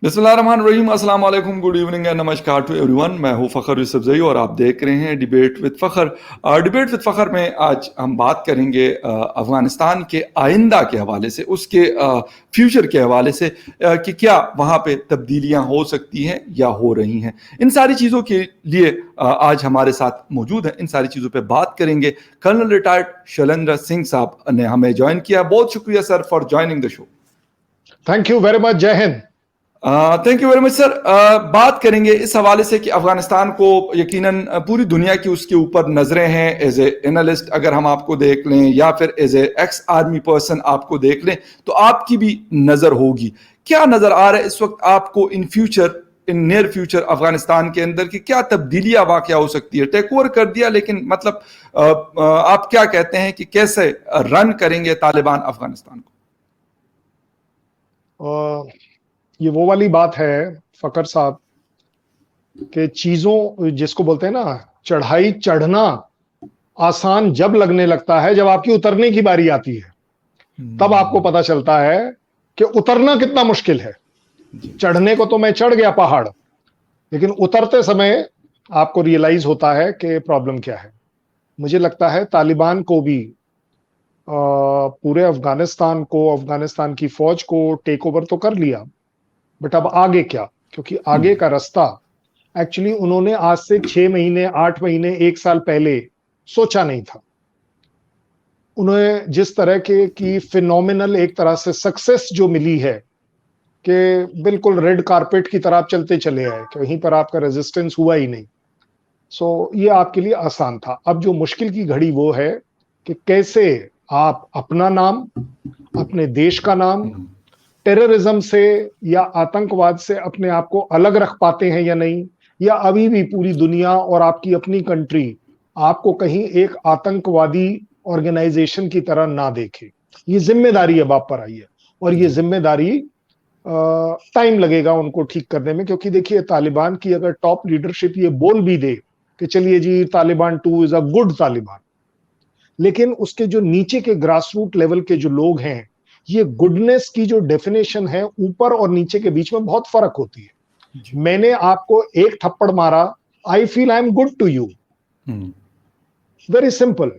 बिस्मिल्लाहिर्रहमानिर्रहीम, अस्सलाम वालेकुम, गुड इवनिंग एंड नमस्कार टू एवरीवन। मैं हूं फ़खर यूसुफजई और आप देख रहे हैं debate with Fakhar. Debate with Fakhar में आज हम बात करेंगे अफ़गानिस्तान के आइंदा के हवाले से, उसके फ्यूचर के हवाले से, कि क्या वहाँ पे तब्दीलियाँ हो सकती हैं या हो रही हैं। इन सारी चीज़ों के लिए आज हमारे साथ मौजूद हैं, इन सारी चीज़ों पर बात करेंगे। कर्नल रिटायर्ड शैलेंद्र सिंह साहब ने हमें ज्वाइन किया। बहुत शुक्रिया sir for joining the show. Thank you very much. जय हिंद। Thank you very much sir. बात करेंगे इस हवाले से कि अफगानिस्तान को यकीनन पूरी दुनिया की उसके ऊपर नजरें हैं। एज ए एनालिस्ट अगर हम आपको देख लें या फिर as a ex army person आपको देख लें तो आपकी भी नजर होगी। क्या नजर आ रहा है इस वक्त आपको in future, in near future Afghanistan के अंदर की क्या तब्दीलियां वाकया हो सकती है? टेक ओवर कर दिया, लेकिन मतलब आप क्या कहते हैं कि कैसे रन करेंगे तालिबान अफगानिस्तान को? ये वो वाली बात है फकर साहब कि चीजों जिसको बोलते हैं ना, चढ़ाई चढ़ना आसान जब लगने लगता है जब आपकी उतरने की बारी आती है, तब आपको पता चलता है कि उतरना कितना मुश्किल है। चढ़ने को तो मैं चढ़ गया पहाड़, लेकिन उतरते समय आपको रियलाइज होता है कि प्रॉब्लम क्या है। मुझे लगता है तालिबान को भी पूरे अफगानिस्तान को, अफगानिस्तान की फौज को टेक ओवर तो कर लिया, बट अब आगे क्या? क्योंकि आगे का रास्ता एक्चुअली उन्होंने आज से 6 महीने, 8 महीने, 1 साल पहले सोचा नहीं था। उन्हें जिस तरह के की फिनोमिनल एक तरह से सक्सेस जो मिली है कि बिल्कुल रेड कारपेट की तरह आप चलते चले आए, कहीं पर आपका रेजिस्टेंस हुआ ही नहीं। सो ये आपके लिए आसान था। अब जो मुश्किल की घड़ी वो है कि कैसे आप अपना नाम, अपने देश का नाम टेररिज्म से या आतंकवाद से अपने आप को अलग रख पाते हैं या नहीं, या अभी भी पूरी दुनिया और आपकी अपनी कंट्री आपको कहीं एक आतंकवादी ऑर्गेनाइजेशन की तरह ना देखे। ये जिम्मेदारी अब आप पर आई है, और ये जिम्मेदारी टाइम लगेगा उनको ठीक करने में। क्योंकि देखिए, तालिबान की अगर टॉप लीडरशिप ये बोल भी दे कि चलिए जी Taliban 2 is a good Taliban, लेकिन उसके जो नीचे के ग्रास रूट लेवल के जो लोग हैं, ये गुडनेस की जो डेफिनेशन है ऊपर और नीचे के बीच में बहुत फर्क होती है। मैंने आपको एक थप्पड़ मारा, I feel I am good to you, very simple.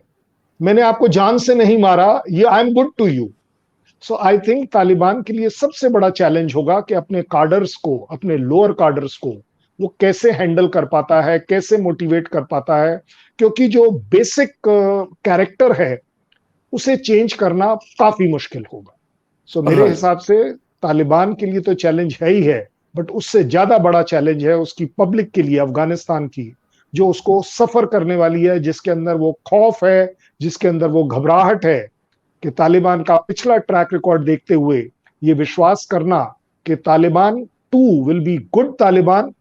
मैंने आपको जान से नहीं मारा, ये I am good to you. So I think Taliban के लिए सबसे बड़ा चैलेंज होगा कि अपने कार्डर्स को, अपने लोअर कार्डर्स को वो कैसे हैंडल कर पाता है, कैसे मोटिवेट कर पाता है। क्योंकि जो बेसिक कैरेक्टर है उसे चेंज करना काफी मुश्किल होगा। सो मेरे हिसाब से तालिबान के लिए तो चैलेंज है ही है, बट उससे ज्यादा बड़ा चैलेंज है उसकी पब्लिक के लिए, अफगानिस्तान की, जो उसको सफर करने वाली है, जिसके अंदर वो खौफ है, जिसके अंदर वो घबराहट है कि तालिबान का पिछला ट्रैक रिकॉर्ड देखते हुए ये विश्वास करना कि Taliban 2 will be good Taliban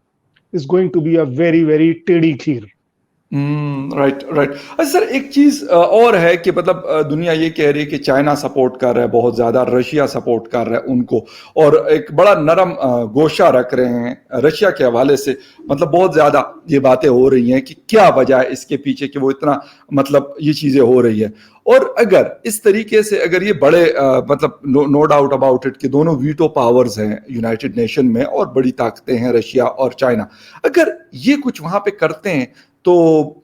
is going to be a very very टेढ़ी खीर। Right right. अच्छा सर, एक चीज और है कि मतलब दुनिया ये कह रही है कि चाइना सपोर्ट कर रहा है बहुत ज्यादा, रशिया सपोर्ट कर रहा है उनको, और एक बड़ा नरम गोशा रख रहे हैं रशिया के हवाले से। मतलब बहुत ज्यादा ये बातें हो रही हैं कि क्या वजह है इसके पीछे कि वो इतना, मतलब ये चीजें हो रही है। और अगर इस तरीके से, अगर ये बड़े मतलब नो डाउट अबाउट इट कि दोनों वीटो पावर्स हैं यूनाइटेड नेशन में और बड़ी ताकतें हैं रशिया और चाइना, अगर ये कुछ वहां पे करते हैं तो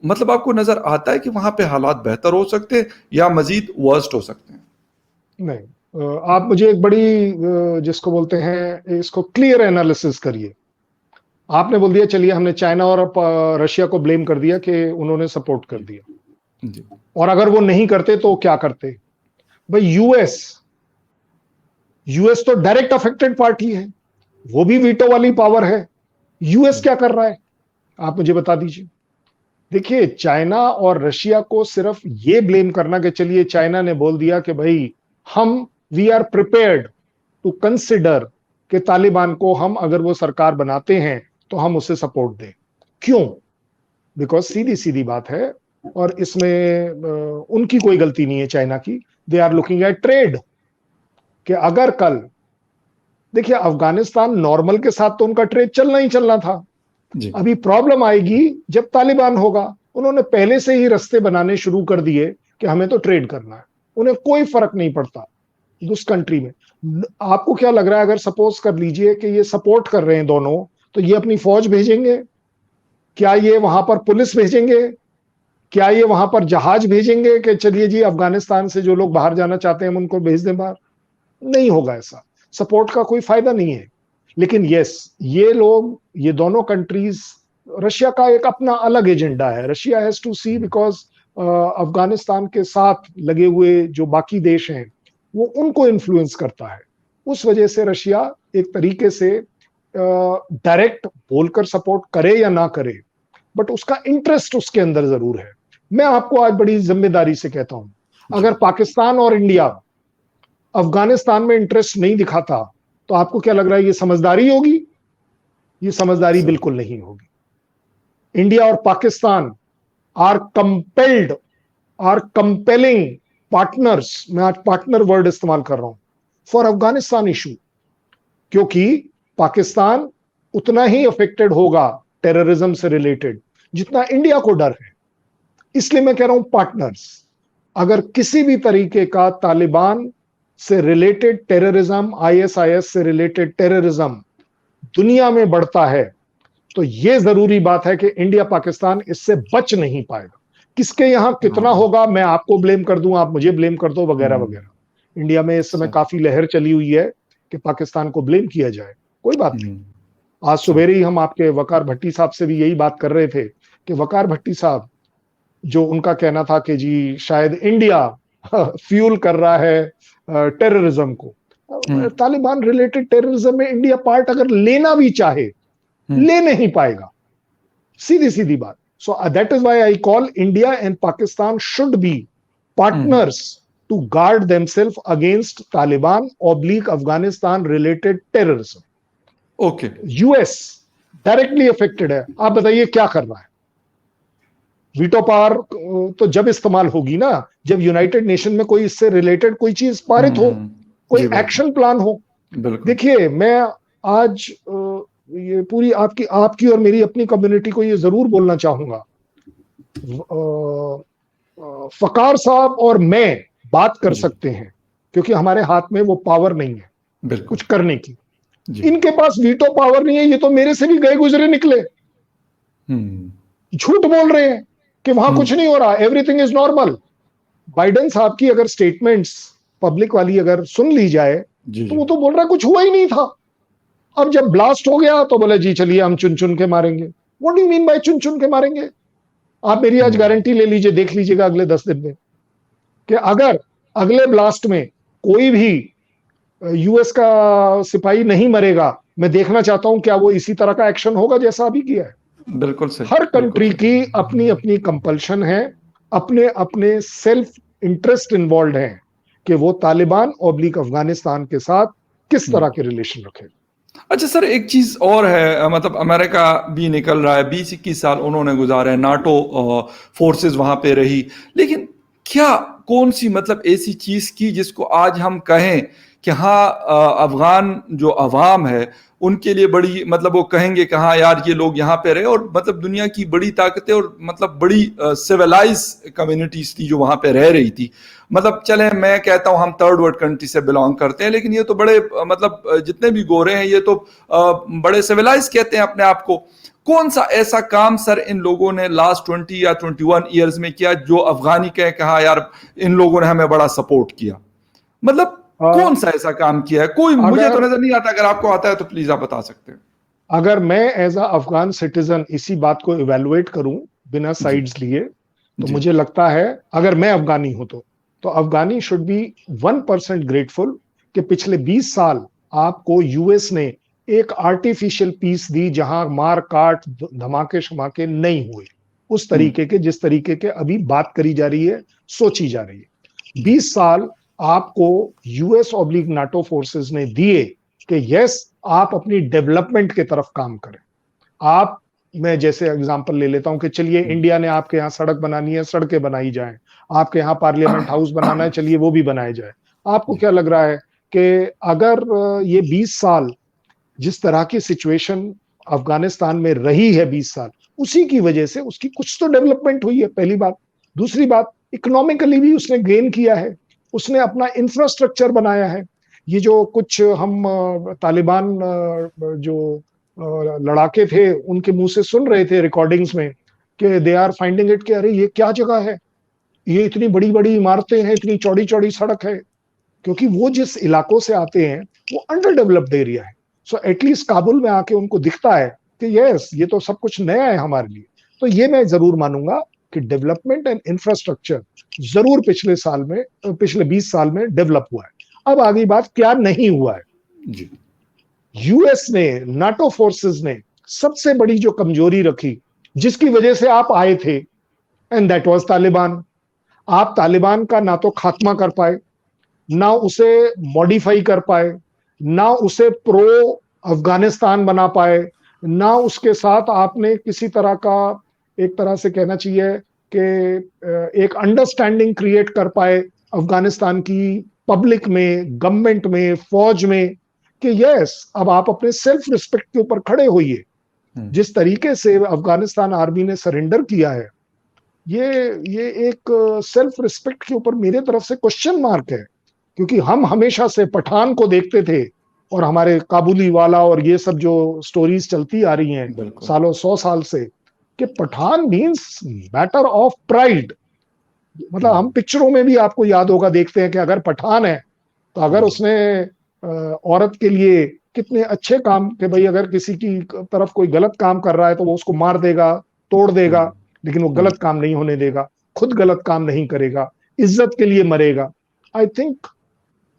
मतलब आपको नजर आता है कि वहां पे हालात बेहतर हो सकते हैं या मजीद वर्स्ट हो सकते हैं? नहीं, आप मुझे एक बड़ी जिसको बोलते हैं, इसको क्लियर एनालिसिस करिए। आपने बोल दिया चलिए हमने चाइना और रशिया को ब्लेम कर दिया कि उन्होंने सपोर्ट कर दिया, जी। और अगर वो नहीं करते तो क्या करते? भाई यूएस, यूएस तो डायरेक्ट अफेक्टेड पार्टी है, वो भी वीटो वाली पावर है। यूएस क्या कर रहा है आप मुझे बता दीजिए। देखिए, चाइना और रशिया को सिर्फ ये ब्लेम करना कि चलिए चाइना ने बोल दिया कि भाई हम we are prepared to consider कि तालिबान को हम अगर वो सरकार बनाते हैं तो हम उसे सपोर्ट दें। क्यों? बिकॉज सीधी सीधी बात है, और इसमें उनकी कोई गलती नहीं है चाइना की। They are looking at trade, कि अगर कल, देखिए अफगानिस्तान नॉर्मल के साथ तो उनका ट्रेड चलना ही चलना था। जी। अभी प्रॉब्लम आएगी जब तालिबान होगा। उन्होंने पहले से ही रास्ते बनाने शुरू कर दिए कि हमें तो ट्रेड करना है, उन्हें कोई फर्क नहीं पड़ता उस कंट्री में। आपको क्या लग रहा है, अगर सपोज कर लीजिए कि ये सपोर्ट कर रहे हैं दोनों, तो ये अपनी फौज भेजेंगे? क्या ये वहां पर पुलिस भेजेंगे? क्या ये वहां पर जहाज भेजेंगे कि चलिए जी अफगानिस्तान से जो लोग बाहर जाना चाहते हैं हम उनको भेज दें बाहर? नहीं होगा ऐसा। सपोर्ट का कोई फायदा नहीं है। लेकिन यस, ये लोग, ये दोनों कंट्रीज, रशिया का एक अपना अलग एजेंडा है। Russia has to see, because Afghanistan के साथ लगे हुए जो बाकी देश हैं वो उनको इन्फ्लुएंस करता है। उस वजह से रशिया एक तरीके से डायरेक्ट बोलकर सपोर्ट करे या ना करे, बट उसका इंटरेस्ट उसके अंदर जरूर है। मैं आपको आज बड़ी जिम्मेदारी से कहता हूं, अगर पाकिस्तान और इंडिया अफगानिस्तान में इंटरेस्ट नहीं दिखाता तो आपको क्या लग रहा है ये समझदारी होगी? ये समझदारी बिल्कुल नहीं होगी। इंडिया और Pakistan are compelled, are compelling partners, मैं आज पार्टनर वर्ड इस्तेमाल कर रहा हूं, फॉर अफगानिस्तान इशू। क्योंकि पाकिस्तान उतना ही अफेक्टेड होगा टेररिज्म से रिलेटेड जितना इंडिया को डर है। इसलिए मैं कह रहा हूं पार्टनर्स। अगर किसी भी तरीके का तालिबान से रिलेटेड टेररिज्म, आईएसआईएस से रिलेटेड टेररिज्म दुनिया में बढ़ता है तो यह जरूरी बात है कि इंडिया पाकिस्तान इससे बच नहीं पाएगा। किसके यहां कितना होगा मैं आपको ब्लेम कर दूं, आप मुझे ब्लेम कर दो, वगैरह वगैरह। इंडिया में इस समय काफी लहर चली हुई है कि पाकिस्तान को ब्लेम किया जाए। कोई बात नहीं। आज सवेरे ही हम आपके वकार भट्टी साहब से भी यही बात कर रहे थे कि वकार भट्टी साहब, जो उनका कहना था कि जी शायद इंडिया फ्यूल कर रहा है टेररिज्म को, तालिबान रिलेटेड टेररिज्म में इंडिया पार्ट अगर लेना भी चाहे ले नहीं पाएगा, सीधी सीधी बात। So that is why I call India and Pakistan should be partners to guard themselves against Taliban oblique Afghanistan related terrorism. Okay, US directly affected है। आप बताइए क्या करना है? वीटो पावर तो जब इस्तेमाल होगी ना, जब यूनाइटेड नेशन में कोई इससे रिलेटेड कोई चीज पारित हो, कोई एक्शन प्लान हो। देखिए, मैं आज ये पूरी आपकी और मेरी अपनी कम्युनिटी को ये जरूर बोलना चाहूंगा, फकार साहब और मैं बात कर सकते हैं क्योंकि हमारे हाथ में वो पावर नहीं है कुछ करने की। इनके पास वीटो पावर नहीं है। ये तो मेरे से भी गए गुजरे निकले, झूठ बोल रहे हैं कि वहां कुछ नहीं हो रहा, एवरीथिंग इज नॉर्मल। बाइडेन साहब की अगर स्टेटमेंट्स पब्लिक वाली अगर सुन ली जाए तो वो तो बोल रहा है कुछ हुआ ही नहीं था। अब जब ब्लास्ट हो गया तो बोले जी चलिए हम चुन चुन के मारेंगे। What do you mean by चुन चुन के मारेंगे? आप मेरी आज गारंटी ले लीजिए, देख लीजिएगा अगले 10 दिन में कि अगर अगले ब्लास्ट में कोई भी यूएस का सिपाही नहीं मरेगा, मैं देखना चाहता हूं क्या वो इसी तरह का एक्शन होगा जैसा अभी किया है। बिल्कुल सही। हर कंट्री की अपनी अपनी कंपल्शन है, अपने अपने सेल्फ इंटरेस्ट इन्वॉल्व है कि वो तालिबान ऑब्लिक अफगानिस्तान के साथ किस तरह के रिलेशन रखे। अच्छा सर, एक चीज और है, मतलब अमेरिका भी निकल रहा है, 20-21 साल उन्होंने गुजारे, नाटो फोर्सेस वहां पे रही, लेकिन क्या कौन सी मतलब ऐसी चीज की जिसको आज हम कहें कि हाँ अफगान जो अवाम है उनके लिए बड़ी, मतलब वो कहेंगे कि हाँ यार ये लोग यहाँ पे रहे और मतलब दुनिया की बड़ी ताकतें और मतलब बड़ी सिविलाइज कम्युनिटीज थी जो वहां पे रह रही थी। मतलब चले मैं कहता हूँ हम थर्ड वर्ल्ड कंट्री से बिलोंग करते हैं, लेकिन ये तो बड़े मतलब जितने भी गोरे हैं ये तो बड़े सिविलाइज कहते हैं अपने आप को। कौन सा ऐसा काम सर इन लोगों ने लास्ट 20 या 21 ईयर्स में किया जो अफगानी कहा यार इन लोगों ने हमें बड़ा सपोर्ट किया? मतलब कौन सा ऐसा काम किया है? कोई मुझे तो नजर नहीं आता, अगर आपको आता है तो प्लीज आप बता सकते हैं। अगर मैं एज अ अफगान सिटीजन इसी बात को इवेलुएट करूं बिना साइड्स लिए, तो मुझे लगता है अगर मैं अफगानी हूं तो अफगानी शुड बी 1% ग्रेटफुल कि पिछले 20 साल आपको यूएस ने एक आर्टिफिशियल पीस दी जहां मार काट धमाके शमाके नहीं हुए उस तरीके के जिस तरीके के अभी बात करी जा रही है, सोची जा रही है। 20 साल आपको यूएस ऑब्लिक नाटो फोर्सेस ने दिए कि यस आप अपनी डेवलपमेंट के तरफ काम करें। आप, मैं जैसे एग्जांपल ले लेता हूं कि चलिए इंडिया ने आपके यहाँ सड़क बनानी है, सड़कें बनाई जाए, आपके यहाँ पार्लियामेंट हाउस बनाना है, चलिए वो भी बनाए जाए। आपको क्या लग रहा है कि अगर ये 20 साल जिस तरह की सिचुएशन अफगानिस्तान में रही है 20 साल, उसी की वजह से उसकी कुछ तो डेवलपमेंट हुई है, पहली बात। दूसरी बात, इकोनॉमिकली भी उसने गेन किया है, उसने अपना इंफ्रास्ट्रक्चर बनाया है। ये जो कुछ हम तालिबान जो लड़ाके थे उनके मुंह से सुन रहे थे रिकॉर्डिंग्स में कि दे आर फाइंडिंग इट कि अरे ये क्या जगह है, ये इतनी बड़ी बड़ी इमारतें हैं, इतनी चौड़ी चौड़ी सड़क है, क्योंकि वो जिस इलाकों से आते हैं वो अंडर डेवलप्ड एरिया है। सो एटलीस्ट काबुल में आके उनको दिखता है कि यस ये तो सब कुछ नया है हमारे लिए। तो ये मैं जरूर मानूंगा कि डेवलपमेंट एंड इंफ्रास्ट्रक्चर जरूर पिछले 20 साल में डेवलप हुआ है। अब आगे बात क्या नहीं हुआ है। जी। यूएस ने, नाटो फोर्सेस ने सबसे बड़ी जो कमजोरी रखी जिसकी वजह से आप आए थे, एंड दैट वाज तालिबान। आप तालिबान का ना तो खात्मा कर पाए, ना उसे मॉडिफाई कर पाए, ना उसे प्रो अफगानिस्तान बना पाए, ना उसके साथ आपने किसी तरह का, एक तरह से कहना चाहिए कि एक अंडरस्टैंडिंग क्रिएट कर पाए अफगानिस्तान की पब्लिक में, गवर्नमेंट में, फौज में, कि यस अब आप अपने सेल्फ रिस्पेक्ट के ऊपर खड़े होइए। जिस तरीके से अफगानिस्तान आर्मी ने सरेंडर किया है, ये एक सेल्फ रिस्पेक्ट के ऊपर मेरे तरफ से क्वेश्चन मार्क है, क्योंकि हम हमेशा से पठान को देखते थे और हमारे काबुली वाला और ये सब जो स्टोरीज चलती आ रही हैं सालों 100 साल से, कि Pathan means matter of pride. मतलब हम पिक्चरों में भी आपको याद होगा देखते हैं कि अगर पठान है तो अगर उसने औरत के लिए कितने अच्छे काम, कि भाई अगर किसी की तरफ कोई गलत काम कर रहा है तो वो उसको मार देगा, तोड़ देगा, लेकिन वो गलत काम नहीं होने देगा, खुद गलत काम नहीं करेगा, इज्जत के लिए मरेगा। आई थिंक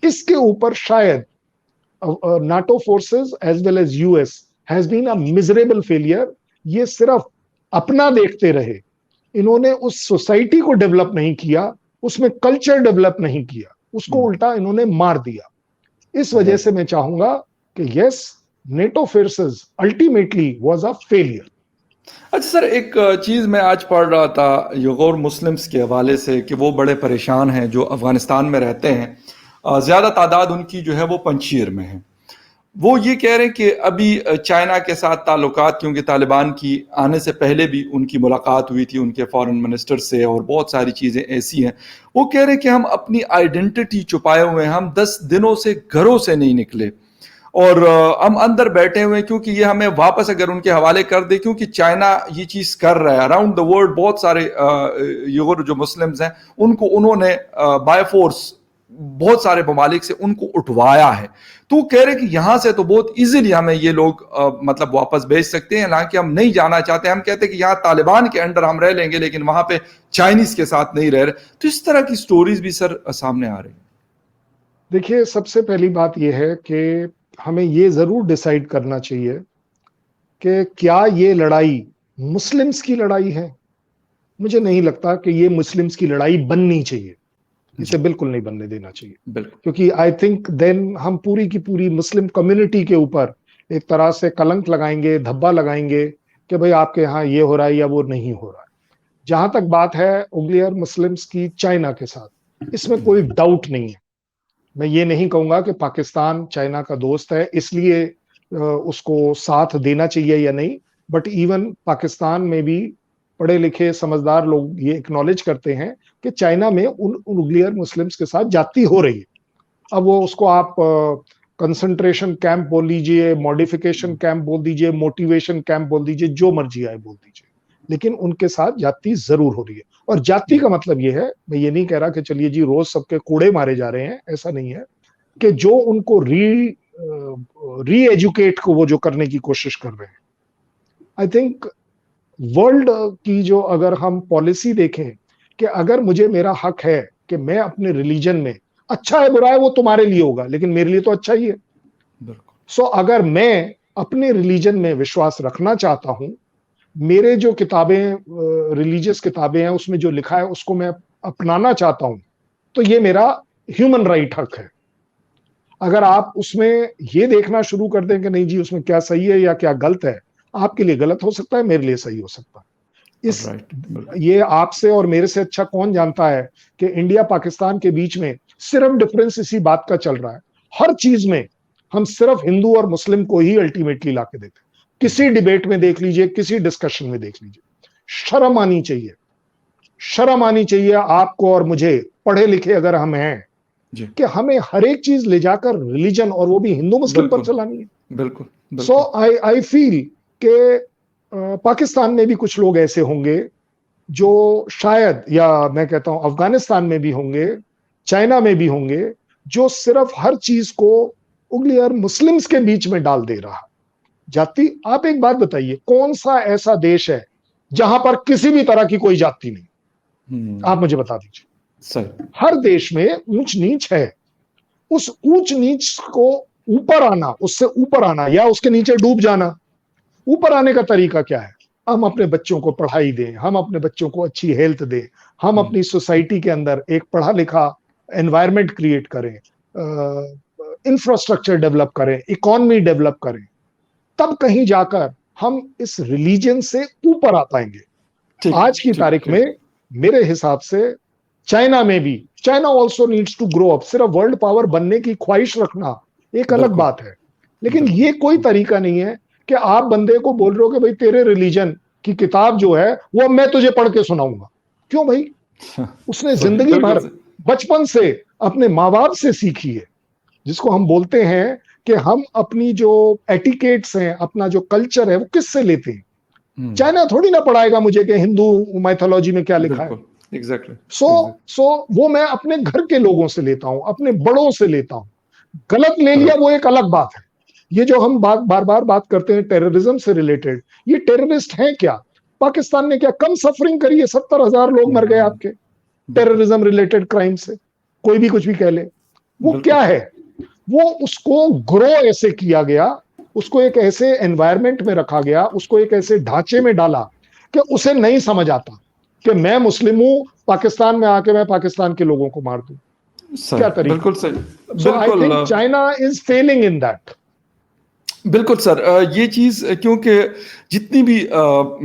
इसके ऊपर शायद NATO forces as well as US has been a miserable failure। ये सिर्फ अपना देखते रहे, इन्होंने उस सोसाइटी को डेवलप नहीं किया, उसमें कल्चर डेवलप नहीं किया, उसको उल्टा इन्होंने मार दिया। इस वजह से मैं चाहूंगा कि yes, NATO forces ultimately was a failure। अच्छा सर, एक चीज़ मैं आज पढ़ रहा था युगोर मुस्लिम्स के हवाले से कि वो बड़े परेशान हैं जो अफ़गानिस्तान में रहते हैं। ज़्यादा तादाद उनकी जो है वो पंजशीर में है। वो ये कह रहे हैं कि अभी चाइना के साथ ताल्लुकात, क्योंकि तालिबान की आने से पहले भी उनकी मुलाकात हुई थी उनके फॉरेन मिनिस्टर से, और बहुत सारी चीज़ें ऐसी हैं। वो कह रहे हैं कि हम अपनी आइडेंटिटी छुपाए हुए हैं, हम 10 दिनों से घरों से नहीं निकले और हम अंदर बैठे हुए हैं, क्योंकि ये हमें वापस अगर उनके हवाले कर दे, क्योंकि चाइना ये चीज़ कर रहा है अराउंड द वर्ल्ड। बहुत सारे युगर जो मुस्लिम्स हैं उनको उन्होंने बाय फोर्स बहुत सारे ममालिक से उनको उठवाया है। तो कह रहे कि यहां से तो बहुत इजीली हमें ये लोग मतलब वापस भेज सकते हैं, हालांकि हम नहीं जाना चाहते। हम कहते हैं कि यहाँ तालिबान के अंडर हम रह लेंगे, लेकिन वहां पे चाइनीज के साथ नहीं रह रहे। तो इस तरह की स्टोरीज भी सर सामने आ रही हैं। देखिए, सबसे पहली बात यह है कि हमें ये जरूर डिसाइड करना चाहिए कि क्या ये लड़ाई मुस्लिम्स की लड़ाई है। मुझे नहीं लगता कि ये मुस्लिम्स की लड़ाई बननी चाहिए, इसे बिल्कुल नहीं बनने देना चाहिए, क्योंकि आई थिंक देन हम पूरी की पूरी मुस्लिम कम्युनिटी के ऊपर एक तरह से कलंक लगाएंगे, धब्बा लगाएंगे कि भाई आपके यहाँ ये हो रहा है या वो नहीं हो रहा है। जहां तक बात है उग्लियर मुस्लिम्स की चाइना के साथ, इसमें कोई डाउट नहीं है। मैं ये नहीं कहूंगा कि पाकिस्तान चाइना का दोस्त है इसलिए उसको साथ देना चाहिए या नहीं, बट इवन पाकिस्तान में भी पढ़े लिखे समझदार लोग ये एक्नॉलेज करते हैं कि चाइना में उन उग्लियर मुस्लिम्स के साथ जाती हो रही है। अब वो उसको आप कंसंट्रेशन कैंप बोल लीजिए, मॉडिफिकेशन कैंप बोल दीजिए, मोटिवेशन कैंप बोल दीजिए, जो मर्जी आए बोल दीजिए, लेकिन उनके साथ जाति जरूर हो रही है। और जाति का मतलब ये है, मैं ये नहीं कह रहा कि चलिए जी रोज सबके कूड़े मारे जा रहे हैं, ऐसा नहीं है, कि जो उनको री एजुकेट को वो जो करने की कोशिश कर रहे हैं। आई थिंक वर्ल्ड की जो अगर हम पॉलिसी देखें कि अगर मुझे मेरा हक है कि मैं अपने रिलीजन में, अच्छा है बुरा है वो तुम्हारे लिए होगा लेकिन मेरे लिए तो अच्छा ही है। सो अगर मैं अपने रिलीजन में विश्वास रखना चाहता हूं, मेरे जो किताबें रिलीजियस किताबें हैं उसमें जो लिखा है उसको मैं अपनाना चाहता हूं, तो ये मेरा ह्यूमन राइट हक है। अगर आप उसमें ये देखना शुरू कर दें कि नहीं जी उसमें क्या सही है या क्या गलत है, आपके लिए गलत हो सकता है, मेरे लिए सही हो सकता है। ये आपसे और मेरे से अच्छा कौन जानता है कि इंडिया पाकिस्तान के बीच में सिर्फ डिफरेंस इसी बात का चल रहा है। हर चीज में हम सिर्फ हिंदू और मुस्लिम को ही अल्टीमेटली लाके देते हैं। किसी डिबेट में देख लीजिए, किसी डिस्कशन में देख लीजिए। शर्म आनी चाहिए, शर्म आनी चाहिए आपको और मुझे, पढ़े लिखे अगर हम हैं, जी, कि हमें हर एक चीज ले जाकर रिलीजन, और वो भी हिंदू मुस्लिम पर बिल्कुल, चलानी है। बिल्कुल, सो बिल्कुल। आई फील कि पाकिस्तान में भी कुछ लोग ऐसे होंगे जो शायद, या मैं कहता हूं अफगानिस्तान में भी होंगे, चाइना में भी होंगे, जो सिर्फ हर चीज को उंगली और मुस्लिम्स के बीच में डाल दे रहा। जाति, आप एक बात बताइए, कौन सा ऐसा देश है जहां पर किसी भी तरह की कोई जाति नहीं? आप हुँ, मुझे बता दीजिए। सही, हर देश में ऊंच नीच है। उस ऊंच नीच को ऊपर आना, उससे ऊपर आना या उसके नीचे डूब जाना, ऊपर आने का तरीका क्या है? हम अपने बच्चों को पढ़ाई दें, हम अपने बच्चों को अच्छी हेल्थ दें, हम हुँ, अपनी सोसाइटी के अंदर एक पढ़ा लिखा एनवायरनमेंट क्रिएट करें, इंफ्रास्ट्रक्चर डेवलप करें, इकोनॉमी डेवलप करें, तब कहीं जाकर हम इस रिलीजन से ऊपर आ पाएंगे। ठीक, आज की ठीक, तारीख ठीक। में मेरे हिसाब से चाइना में भी, China also needs to grow up. सिर्फ वर्ल्ड पावर बनने की ख्वाहिश रखना एक अलग बिल्कुल, बात है, लेकिन बिल्कुल। ये कोई तरीका नहीं है कि आप बंदे को बोल रहे हो कि भाई तेरे रिलीजन की किताब जो है वो मैं तुझे पढ़ के सुनाऊंगा। क्यों भाई? उसने सही, जिंदगी बिल्कुल भर सही। बचपन से अपने माँ बाप से सीखी है, जिसको हम बोलते हैं कि हम अपनी जो एटिकेट्स हैं, अपना जो कल्चर है, वो किससे लेते हैं? हुँ, चाइना थोड़ी ना पढ़ाएगा मुझे कि हिंदू माइथोलॉजी में क्या लिखा है। बिल्कुल, एग्ज़ैक्टली, सो एग्ज़ैक्ट सो वो मैं अपने घर के लोगों से लेता हूं, अपने बड़ों से लेता हूं। गलत ले लिया राइट, वो एक अलग बात है। ये जो हम बार बार बात करते हैं टेररिज्म से रिलेटेड, ये टेररिस्ट हैं क्या? पाकिस्तान ने क्या कम सफरिंग करी है? 70,000 लोग मर गए हुँ, आपके बिल्कुल, टेररिज्म रिलेटेड क्राइम से। कोई भी कुछ भी कह ले, वो बिल्कुल, क्या है? वो उसको ग्रो ऐसे किया गया, उसको एक ऐसे एनवायरनमेंट में रखा गया, उसको एक ऐसे ढांचे में डाला कि उसे नहीं समझ आता कि मैं मुस्लिम हूं, पाकिस्तान में आके मैं पाकिस्तान के लोगों को मार दूं। क्या सही, तरीका? बिल्कुल सही। सो आई बिल्कुल think China is Fehling in that. बिल्कुल सर, ये चीज़ क्योंकि जितनी भी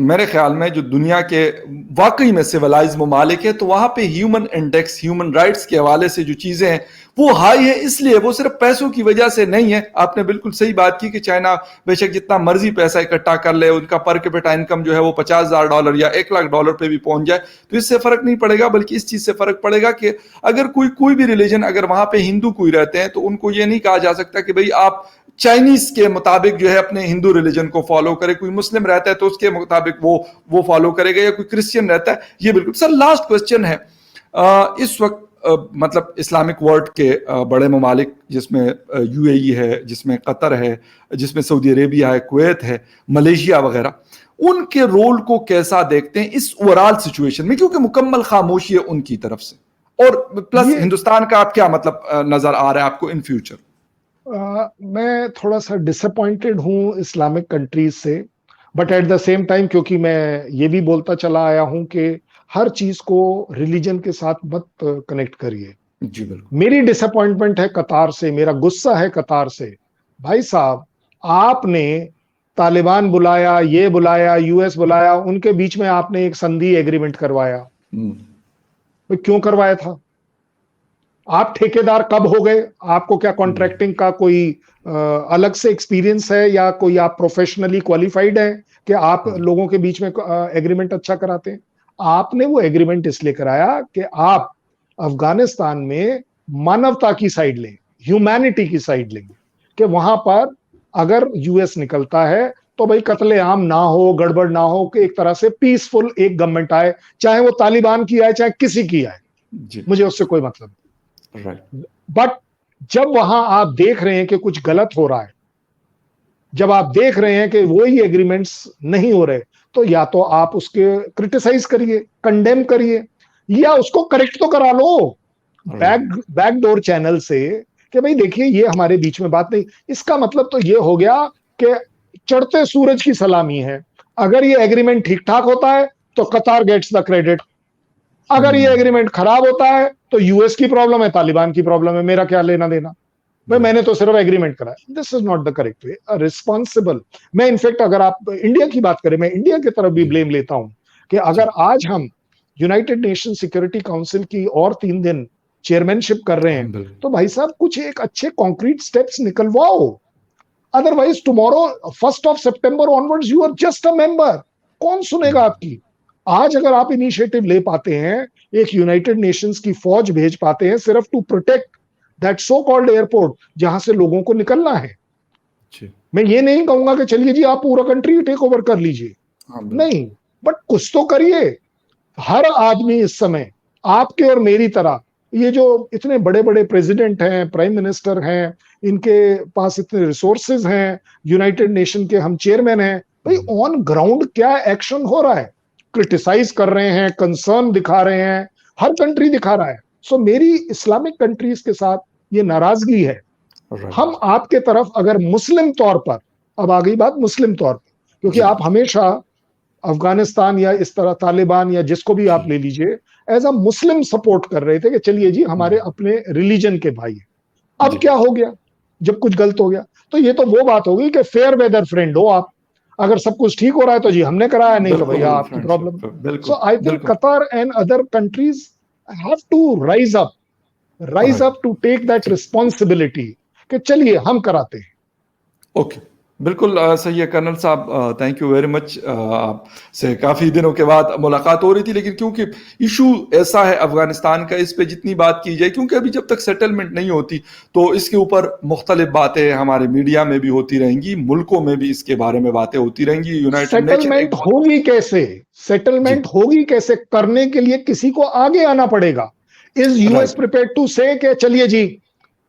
मेरे ख्याल में जो दुनिया के वाकई में सिविलाइज ममालिक है, तो वहाँ पे ह्यूमन इंडेक्स, ह्यूमन राइट्स के हवाले से जो चीज़ें हैं वो हाई है। इसलिए वो सिर्फ पैसों की वजह से नहीं है। आपने बिल्कुल सही बात की कि चाइना बेशक जितना मर्जी पैसा इकट्ठा कर ले, उनका पर कैपिटा इनकम जो है वो $50,000 या $1,00,000 पे भी पहुंच जाए, तो इससे फर्क नहीं पड़ेगा। बल्कि इस चीज़ से फर्क पड़ेगा कि अगर कोई भी रिलीजन, अगर वहाँ पे हिंदू कोई रहते हैं, तो उनको ये नहीं कहा जा सकता कि भाई आप चाइनीज के मुताबिक जो है अपने हिंदू रिलीजन को फॉलो करे। कोई मुस्लिम रहता है तो उसके मुताबिक वो फॉलो करेगा, या कोई क्रिश्चियन रहता है। ये बिल्कुल सर। लास्ट क्वेश्चन है, इस वक्त मतलब इस्लामिक वर्ल्ड के बड़े ममालिक, जिसमें यूएई है, जिसमें कतर है, जिसमें सऊदी अरेबिया है, कुवैत है, मलेशिया वगैरह, उनके रोल को कैसा देखते हैं इस ओवरऑल सिचुएशन में? क्योंकि मुकम्मल खामोशी है उनकी तरफ से। और प्लस ये हिंदुस्तान का आप क्या मतलब नजर आ रहा है आपको इन फ्यूचर? मैं थोड़ा सा डिसअपॉइंटेड हूं इस्लामिक कंट्रीज से, but at the same time क्योंकि मैं ये भी बोलता चला आया हूं कि हर चीज को रिलीजन के साथ मत कनेक्ट करिए। जी बिल्कुल। मेरी डिसअपॉइंटमेंट है कतार से, मेरा गुस्सा है कतार से। भाई साहब, आपने तालिबान बुलाया, ये बुलाया, यूएस बुलाया, उनके बीच में आपने एक संधि एग्रीमेंट करवाया। हम्म, भाई क्यों करवाया था? आप ठेकेदार कब हो गए? आपको क्या कॉन्ट्रैक्टिंग का कोई अलग से एक्सपीरियंस है, या कोई आप प्रोफेशनली क्वालिफाइड है कि आप लोगों के बीच में एग्रीमेंट अच्छा कराते हैं? आपने वो एग्रीमेंट इसलिए कराया कि आप अफगानिस्तान में मानवता की साइड लें, ह्यूमैनिटी की साइड लेंगे, कि वहां पर अगर यूएस निकलता है तो भाई कत्लेआम ना हो, गड़बड़ ना हो, कि एक तरह से पीसफुल एक गवर्नमेंट आए, चाहे वो तालिबान की आए, चाहे किसी की आए, जी। मुझे उससे कोई मतलब नहीं। राइट। बट जब वहां आप देख रहे हैं कि कुछ गलत हो रहा है, जब आप देख रहे हैं कि वो ही एग्रीमेंट्स नहीं हो रहे, तो या तो आप उसके क्रिटिसाइज करिए, कंडेम करिए, या उसको करेक्ट तो करा लो राइट। बैकडोर चैनल से, कि भाई देखिए ये हमारे बीच में बात नहीं। इसका मतलब तो ये हो गया कि चढ़ते सूरज की सलामी है। अगर ये एग्रीमेंट ठीक ठाक होता है तो कतार गेट्स द क्रेडिट, अगर ये एग्रीमेंट खराब होता है तो यूएस की प्रॉब्लम है, तालिबान की प्रॉब्लम है, मेरा क्या लेना देना? भाई मैंने तो सिर्फ एग्रीमेंट करा। This is not the correct way. Responsible, मैं इनफेक्ट अगर आप इंडिया की बात करें, मैं इंडिया की तरफ भी जी ब्लेम लेता हूं कि जी। अगर आज हम यूनाइटेड नेशन सिक्योरिटी काउंसिल की और 3 दिन चेयरमैनशिप कर रहे हैं, बिल्कुल। तो भाई साहब कुछ एक अच्छे कॉन्क्रीट स्टेप्स निकलवाओ। अदरवाइज टुमारो 1 सितंबर onwards you are just a member. कौन सुनेगा आपकी? आज अगर आप इनिशिएटिव ले पाते हैं, एक यूनाइटेड नेशंस की फौज भेज पाते हैं सिर्फ to protect that so called airport जहां से लोगों को निकलना है। जी। मैं ये नहीं कहूंगा कि चलिए जी आप पूरा कंट्री टेक ओवर कर लीजिए, हाँ, बिल्कुल। नहीं, बट कुछ तो करिए। हर आदमी इस समय आपके और मेरी तरह, ये जो इतने बड़े बड़े प्रेसिडेंट हैं, प्राइम मिनिस्टर हैं, इनके पास इतने रिसोर्सेज हैं, यूनाइटेड नेशन के हम चेयरमैन हैं, भाई ऑन ग्राउंड क्या एक्शन हो रहा है? क्रिटिसाइज कर रहे हैं, कंसर्न दिखा रहे हैं, हर कंट्री दिखा रहा है। सो मेरी इस्लामिक कंट्रीज के साथ ये नाराजगी है। राइट। हम आपके तरफ अगर मुस्लिम तौर पर, अब आ गई बात मुस्लिम तौर पर, क्योंकि जी। आप हमेशा अफगानिस्तान या इस तरह तालिबान या जिसको भी आप जी। ले लीजिए, एज अ मुस्लिम सपोर्ट कर रहे थे कि चलिए जी हमारे अपने रिलीजन के भाई हैं। अब जी। क्या हो गया जब कुछ गलत हो गया? तो ये तो वो बात हो गई कि फेयर वेदर फ्रेंड हो आप। अगर सब कुछ ठीक हो रहा है तो जी हमने कराया, नहीं तो भैया बिल्कुल आपकी प्रॉब्लम। फ्रेंडशिप, सो बिल्कुल, आई थिंक बिल्कुल। Qatar and other countries have to rise right. Up to take that जी। रिस्पॉन्सिबिलिटी कि चलिए हम कराते हैं। ओके, बिल्कुल सही है कर्नल साहब, थैंक यू वेरी मच। आपसे काफ़ी दिनों के बाद मुलाकात हो रही थी, लेकिन क्योंकि इशू ऐसा है अफ़गानिस्तान का, इस पे जितनी बात की जाए, क्योंकि अभी जब तक सेटलमेंट नहीं होती तो इसके ऊपर मुख्तलिफ बातें हमारे मीडिया में भी होती रहेंगी, मुल्कों में भी इसके बारे में बातें होती रहेंगी। यूनाइटेड नेशन एक सेटलमेंट बहुत। होगी कैसे? जी। सेटलमेंट होगी कैसे? करने के लिए किसी को आगे आना पड़ेगा। Is US right. Prepared to say कि चलिए जी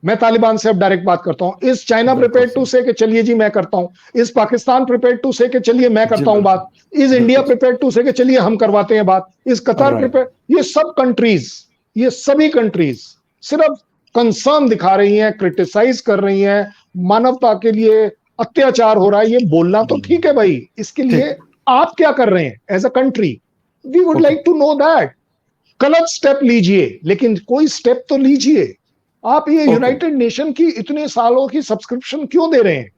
मैं तालिबान से अब डायरेक्ट बात करता हूं? इज चाइना बिल्कुल प्रिपेयर्ड टू सही। से कि चलिए जी मैं करता हूं? Is Pakistan prepared to say कि चलिए मैं जी, करता हूं बिल्कुल। बात? इज इंडिया बिल्कुल प्रिपेयर्ड टू से कि चलिए हम करवाते हैं बात? इज कतार राइट। प्रिपेयर? ये सब कंट्रीज, ये सभी कंट्रीज सिर्फ कंसर्न दिखा रही हैं, क्रिटिसाइज कर रही हैं, मानवता के लिए अत्याचार हो रहा है, ये बोलना तो ठीक है भाई, इसके लिए ठीक। आप क्या कर रहे हैं as a country? We would okay. Like to know that. गलत स्टेप लीजिए लेकिन कोई स्टेप तो लीजिए। आप ये ओके। यूनाइटेड नेशन की इतने सालों की सब्सक्रिप्शन क्यों दे रहे हैं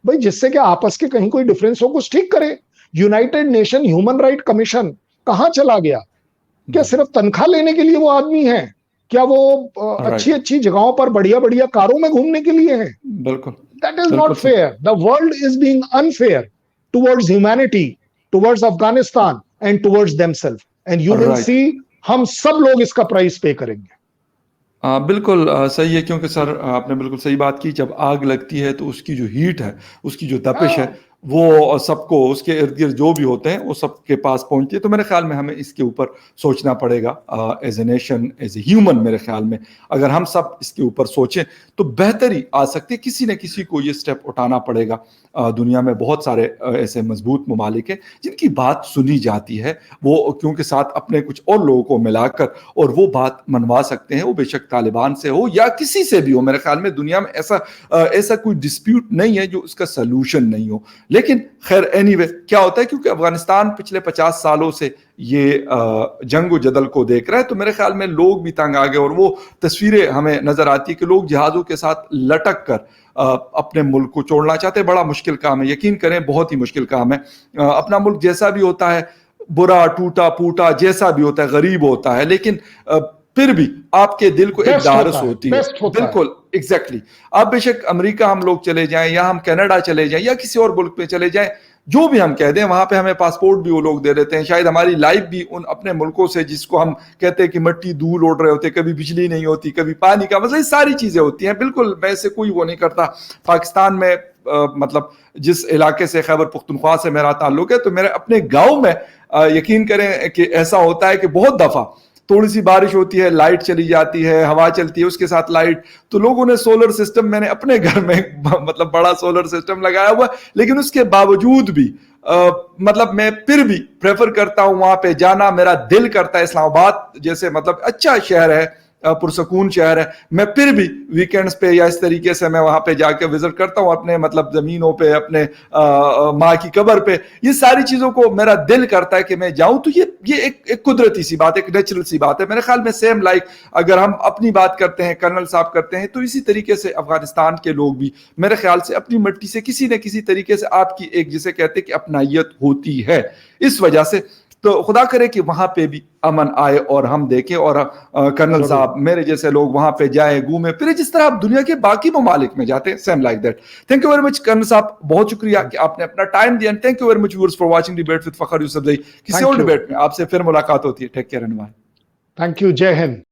भाई? जिससे कि आपस के कहीं कोई डिफरेंस हो, कुछ ठीक करे। United nation human right commission कहां चला गया? क्या जी। सिर्फ तनख्वाह लेने के लिए वो आदमी है? क्या वो अच्छी राइट। अच्छी जगहों पर बढ़िया बढ़िया कारों में घूमने के लिए है? बिल्कुल। That is not बिल्कुल सही। fair. The world is being unfair towards humanity, towards Afghanistan, and towards themselves. And you will right. see, हम सब लोग इसका प्राइस पे करेंगे। बिल्कुल सही है, क्योंकि सर आपने बिल्कुल सही बात की। जब आग लगती है तो उसकी जो हीट है, उसकी जो तपिश है, हाँ, वो सबको उसके इर्द गिर्द जो भी होते हैं वो सबके पास पहुंचती है। तो मेरे ख्याल में हमें इसके ऊपर सोचना पड़ेगा as a nation, as a human. मेरे ख्याल में अगर हम सब इसके ऊपर सोचें तो बेहतरी आ सकती है। किसी न किसी को ये स्टेप उठाना पड़ेगा। दुनिया में बहुत सारे ऐसे मजबूत ममालिक हैं जिनकी बात सुनी जाती है, वो क्योंकि साथ अपने कुछ और लोगों को मिलाकर और वो बात मनवा सकते हैं। वो बेशक तालिबान से हो या किसी से भी हो, मेरे ख्याल में दुनिया में ऐसा कोई डिस्प्यूट नहीं है जो उसका सलूशन नहीं हो। लेकिन खैर एनीवे क्या होता है, क्योंकि अफगानिस्तान पिछले 50 सालों से ये जंग जदल को देख रहा है, तो मेरे ख्याल में लोग भी तंग आ गए। और वो तस्वीरें हमें नजर आती है कि लोग जहाज़ों के साथ लटक कर अपने मुल्क को छोड़ना चाहते हैं। बड़ा मुश्किल काम है, यकीन करें, बहुत ही मुश्किल काम है। अपना मुल्क जैसा भी होता है, बुरा टूटा फूटा जैसा भी होता है, गरीब होता है, लेकिन फिर भी आपके दिल को एक बेस्ट दारस होता है, होती है। बेस्ट होता है। बिल्कुल एग्जैक्टली। आप बेशक अमेरिका हम लोग चले जाएं या हम कनाडा चले जाएं या किसी और मुल्क पे चले जाएं, जो भी हम कह दें, वहां पे हमें पासपोर्ट भी वो लोग दे देते हैं। शायद हमारी लाइफ भी उन अपने मुल्कों से, जिसको हम कहते हैं कि मिट्टी धूल उड़ रहे होते, कभी बिजली नहीं होती, कभी पानी का, मतलब ये सारी चीजें होती हैं। बिल्कुल मैं से कोई वो नहीं करता। पाकिस्तान में मतलब जिस इलाके से, खैबर पुख्तनख्वा से मेरा ताल्लुक है, तो मेरे अपने गांव में यकीन करें कि ऐसा होता है कि बहुत दफा थोड़ी सी बारिश होती है, लाइट चली जाती है, हवा चलती है, उसके साथ लाइट। तो लोगों ने सोलर सिस्टम, मैंने अपने घर में मतलब बड़ा सोलर सिस्टम लगाया हुआ, लेकिन उसके बावजूद भी मतलब मैं फिर भी प्रेफर करता हूं वहां पे जाना। मेरा दिल करता है, इस्लामाबाद जैसे मतलब अच्छा शहर है, पुरसकून शहर है, मैं फिर भी वीकेंड्स पे या इस तरीके से मैं वहां पे जाके विजिट करता हूं, अपने मतलब जमीनों पे, अपने माँ की कब्र पे। ये सारी चीजों को मेरा दिल करता है कि मैं जाऊं। तो ये एक कुदरती सी बात, एक नेचुरल सी बात है मेरे ख्याल में। सेम लाइक अगर हम अपनी बात करते हैं, कर्नल साहब करते हैं, तो इसी तरीके से अफगानिस्तान के लोग भी मेरे ख्याल से अपनी मिट्टी से किसी न किसी तरीके से आपकी एक, जिसे कहते हैं कि अपनायत होती है। इस वजह से तो खुदा करे कि वहां पे भी अमन आए और हम देखें, और कर्नल साहब मेरे जैसे लोग वहां पे जाए, घूमे फिरे, जिस तरह आप दुनिया के बाकी ममालिक में जाते हैं, same like that. Thank you very much colonel साहब, बहुत शुक्रिया कि आपने अपना टाइम दिया। Thank you very much viewers for watching debate with Fakhar Yousafzai. किसी और डिबेट में आपसे फिर मुलाकात होती है। Take care and bye. Thank you. जय हिंद।